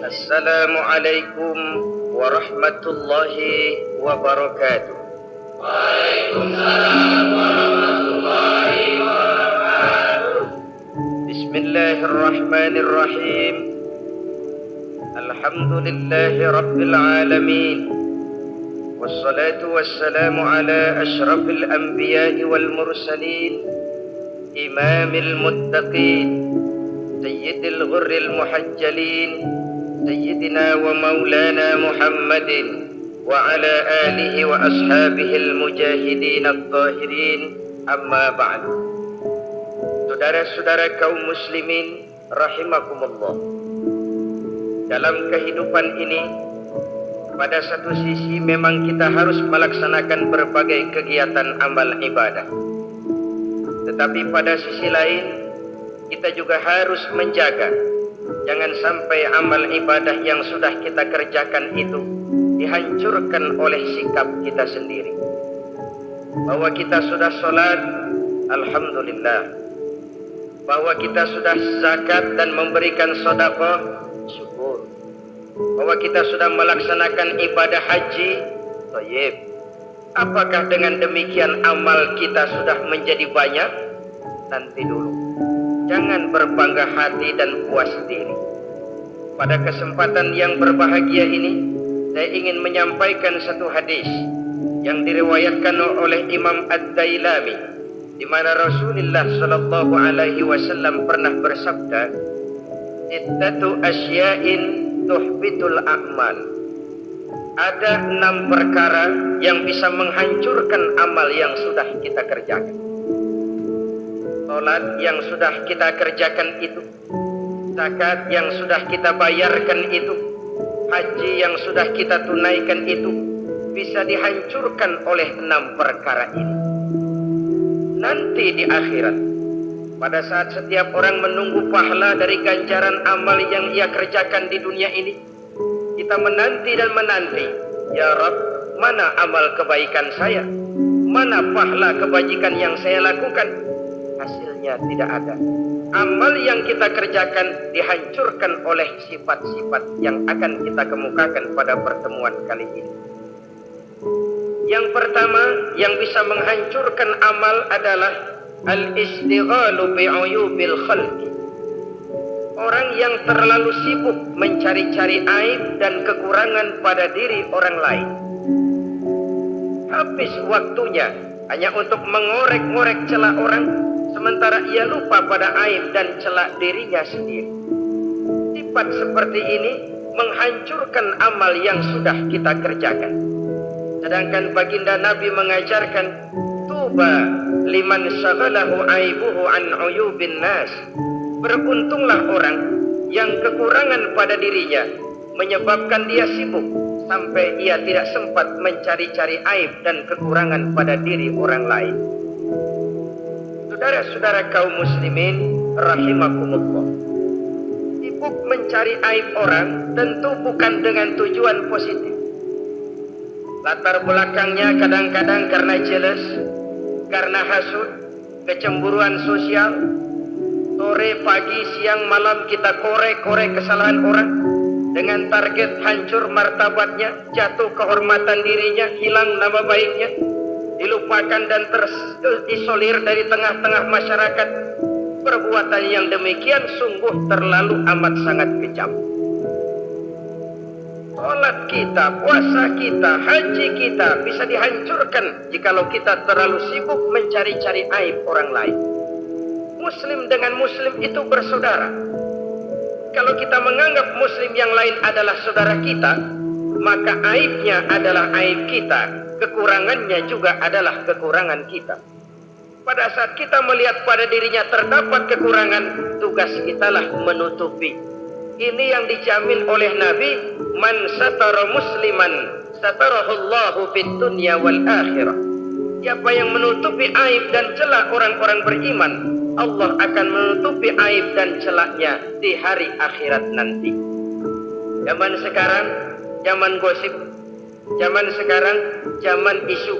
Assalamualaikum warahmatullahi wabarakatuh. Waalaikumsalam warahmatullahi wabarakatuh. Bismillahirrahmanirrahim. Alhamdulillahi rabbil alamin. Wassalatu wassalamu ala ashrafil anbiya'i wal mursalin, imamil muttaqin, sayyidil ghurril muhajjalin, sayyidina wa maulana Muhammadin wa ala alihi wa ashabihil mujahidin at-tahirin, amma ba'du. Saudara-saudara kaum muslimin rahimakumullah, dalam kehidupan ini pada satu sisi memang kita harus melaksanakan berbagai kegiatan amal ibadah, tetapi pada sisi lain kita juga harus menjaga jangan sampai amal ibadah yang sudah kita kerjakan itu dihancurkan oleh sikap kita sendiri. Bahwa kita sudah sholat, alhamdulillah. Bahwa kita sudah zakat dan memberikan sedekah, syukur. Bahwa kita sudah melaksanakan ibadah haji, thayyib. Apakah dengan demikian amal kita sudah menjadi banyak? Nanti dulu. Jangan berbangga hati dan puas diri. Pada kesempatan yang berbahagia ini, saya ingin menyampaikan satu hadis yang diriwayatkan oleh Imam Ad-Dailami, di mana Rasulullah sallallahu alaihi wasallam pernah bersabda, "Sittatu asya'in tuhbitul a'mal." Ada 6 perkara yang bisa menghancurkan amal yang sudah kita kerjakan. Salat yang sudah kita kerjakan itu, zakat yang sudah kita bayarkan itu, haji yang sudah kita tunaikan itu bisa dihancurkan oleh 6 perkara ini. Nanti di akhirat, pada saat setiap orang menunggu pahala dari ganjaran amal yang ia kerjakan di dunia ini, kita menanti dan menanti, ya Rabb, mana amal kebaikan saya? Mana pahala kebajikan yang saya lakukan? Hasilnya tidak ada. Amal yang kita kerjakan dihancurkan oleh sifat-sifat yang akan kita kemukakan pada pertemuan kali ini. Yang pertama yang bisa menghancurkan amal adalah al-istighalu bi'uyubil khalqi. Orang yang terlalu sibuk mencari-cari aib dan kekurangan pada diri orang lain. Habis waktunya hanya untuk mengorek-ngorek celah orang, sementara ia lupa pada aib dan celak dirinya sendiri. Sifat seperti ini menghancurkan amal yang sudah kita kerjakan. Sedangkan baginda Nabi mengajarkan, tuba liman syaghalahu aibuhu an uyubin nas. Beruntunglah orang yang kekurangan pada dirinya menyebabkan dia sibuk sampai ia tidak sempat mencari-cari aib dan kekurangan pada diri orang lain. Saudara-saudara kaum muslimin rahimakumullah, sibuk mencari aib orang tentu bukan dengan tujuan positif. Latar belakangnya kadang-kadang karena jealous, karena hasud, kecemburuan sosial. Sore, pagi, siang, malam kita korek-korek kesalahan orang dengan target hancur martabatnya, jatuh kehormatan dirinya, hilang nama baiknya, dilupakan dan terisolir dari tengah-tengah masyarakat. Perbuatan yang demikian sungguh terlalu amat sangat kejam. Salat kita, puasa kita, haji kita bisa dihancurkan jikalau kita terlalu sibuk mencari-cari aib orang lain. Muslim dengan muslim itu bersaudara. Kalau kita menganggap muslim yang lain adalah saudara kita, maka aibnya adalah aib kita, kekurangannya juga adalah kekurangan kita. Pada saat kita melihat pada dirinya terdapat kekurangan, tugas kitalah menutupi. Ini yang dijamin oleh Nabi, man satara musliman satarahullahu fid dunya wal akhirah. Siapa yang menutupi aib dan celak orang-orang beriman, Allah akan menutupi aib dan celaknya di hari akhirat nanti. Zaman sekarang, zaman gosip. Zaman sekarang, zaman isu.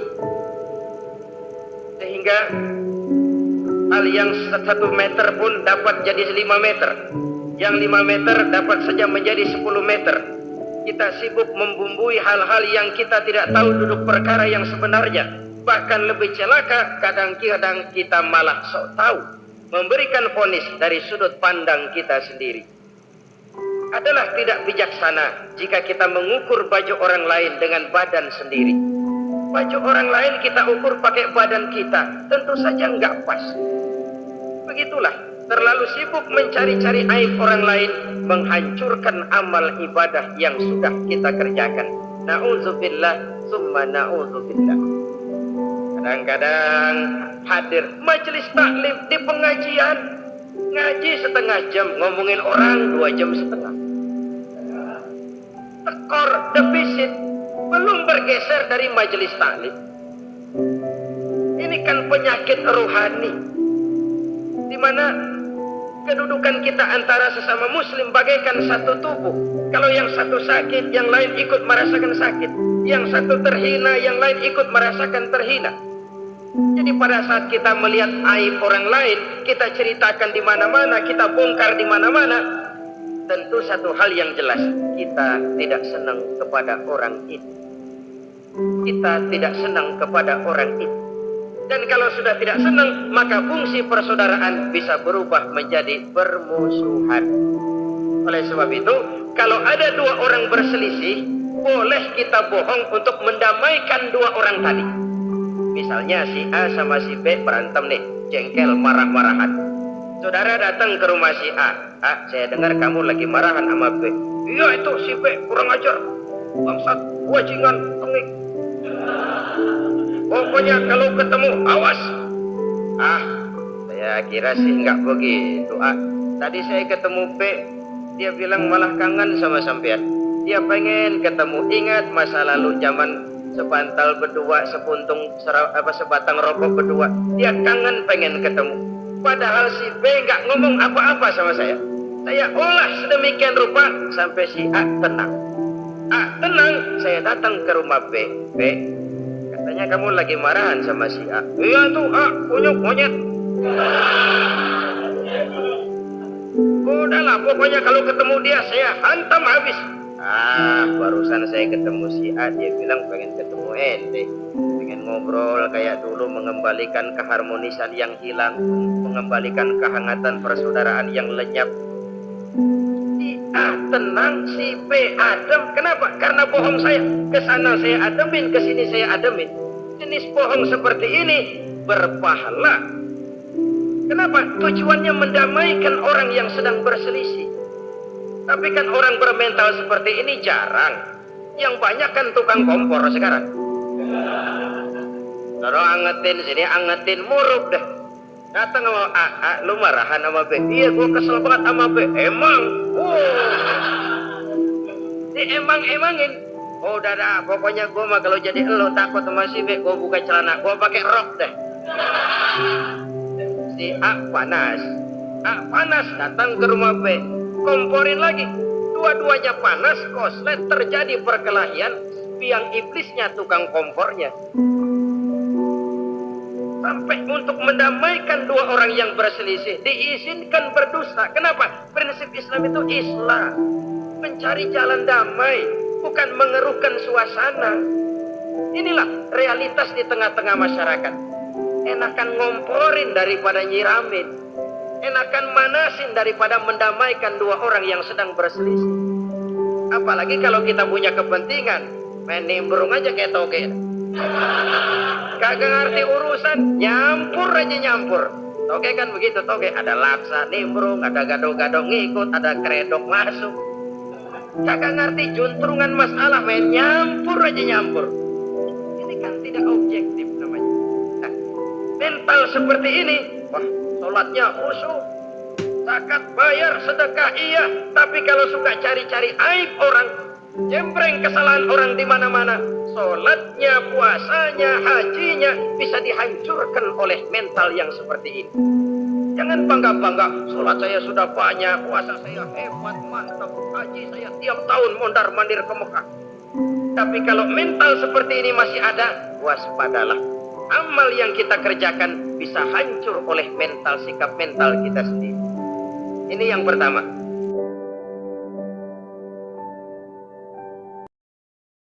Sehingga hal yang 1 meter pun dapat jadi 5 meter. Yang 5 meter dapat saja menjadi 10 meter. Kita sibuk membumbui hal-hal yang kita tidak tahu duduk perkara yang sebenarnya. Bahkan lebih celaka, kadang-kadang kita malah sok tahu, memberikan vonis dari sudut pandang kita sendiri. Adalah tidak bijaksana jika kita mengukur baju orang lain dengan badan sendiri. Baju orang lain kita ukur pakai badan kita, tentu saja enggak pas. Begitulah, terlalu sibuk mencari-cari aib orang lain, menghancurkan amal ibadah yang sudah kita kerjakan. Na'udzubillah, summa na'udzubillah. Kadang-kadang hadir majelis taklim di pengajian, ngaji setengah jam, ngomongin orang 2 jam setengah. Tekor, defisit, belum bergeser dari majelis taklim. Ini kan penyakit rohani, di mana kedudukan kita antara sesama muslim bagaikan satu tubuh. Kalau yang satu sakit, yang lain ikut merasakan sakit. Yang satu terhina, yang lain ikut merasakan terhina. Jadi pada saat kita melihat aib orang lain, kita ceritakan di mana-mana, kita bongkar di mana-mana, tentu satu hal yang jelas, kita tidak senang kepada orang itu. Kita tidak senang kepada orang itu. Dan kalau sudah tidak senang, maka fungsi persaudaraan bisa berubah menjadi permusuhan. Oleh sebab itu, kalau ada 2 orang berselisih, boleh kita bohong untuk mendamaikan 2 orang tadi. Misalnya si A sama si B berantem nih, jengkel, marah-marahan. Saudara datang ke rumah si A. A, saya dengar kamu lagi marahan sama B. Iya, itu si B kurang ajar, bangsat, wajingan, tengik. Pokoknya kalau ketemu, awas. Ah, saya kira sih nggak begitu. Ah, tadi saya ketemu B, dia bilang malah kangen sama sampean. Dia pengen ketemu. Ingat masa lalu zaman sebantal berdua, sebatang rokok berdua. Dia kangen pengen ketemu. Padahal si B nggak ngomong apa-apa sama saya. Saya olah sedemikian rupa sampai si A tenang. A tenang, saya datang ke rumah B. B, katanya kamu lagi marahan sama si A. Iya tuh A, kunyuk monyet. Udahlah, pokoknya kalau ketemu dia saya hantam habis. Ah, barusan saya ketemu si A, dia bilang pengen ketemu ente, pengen ngobrol kayak dulu, mengembalikan keharmonisan yang hilang, mengembalikan kehangatan persaudaraan yang lenyap. Si A tenang, si B adem. Kenapa? Karena bohong saya. Kesana saya ademin, kesini saya ademin. Jenis bohong seperti ini berpahala. Kenapa? Tujuannya mendamaikan orang yang sedang berselisih. Tapi kan orang bermental seperti ini jarang. Yang banyak kan tukang kompor sekarang. Taruh angetin sini, angetin, muruk deh. Datang sama A, lu marahan sama B. Iya, gua kesel banget sama B. Emang? Diemang-emangin. Oh, udah, pokoknya gua mah kalau jadi elo takut sama si B, gua buka celana, gua pakai rok deh. Si A panas. A panas, datang ke rumah B. Komporin lagi. Dua-duanya panas, koslet, terjadi perkelahian. Biang iblisnya tukang kompornya. Sampai untuk mendamaikan 2 orang yang berselisih, diizinkan berdusta. Kenapa? Prinsip Islam itu Islam, mencari jalan damai, bukan mengeruhkan suasana. Inilah realitas di tengah-tengah masyarakat. Enakan ngomporin daripada nyiramin. Enakan manasin daripada mendamaikan 2 orang yang sedang berselisih. Apalagi kalau kita punya kepentingan, main nimbrung aja kayak toge. Kagak ngerti urusan, nyampur aja nyampur. Toge kan begitu, toge ada laksa nimbrung, ada gado-gado ngikut, ada kredok masuk. Kagak ngerti juntrungan masalah, main nyampur aja nyampur. Ini kan tidak objektif namanya. Nah, mental seperti ini, wah, sholatnya khusyuk, zakat bayar, sedekah iya, tapi kalau suka cari-cari aib orang, jembreng kesalahan orang di mana-mana, sholatnya, puasanya, hajinya bisa dihancurkan oleh mental yang seperti ini. Jangan bangga-bangga, sholat saya sudah banyak, puasa saya hebat, mantap, haji saya tiap tahun mondar-mandir ke Mekah. Tapi kalau mental seperti ini masih ada, waspadalah. Amal yang kita kerjakan bisa hancur oleh mental, sikap mental kita sendiri. Ini yang pertama.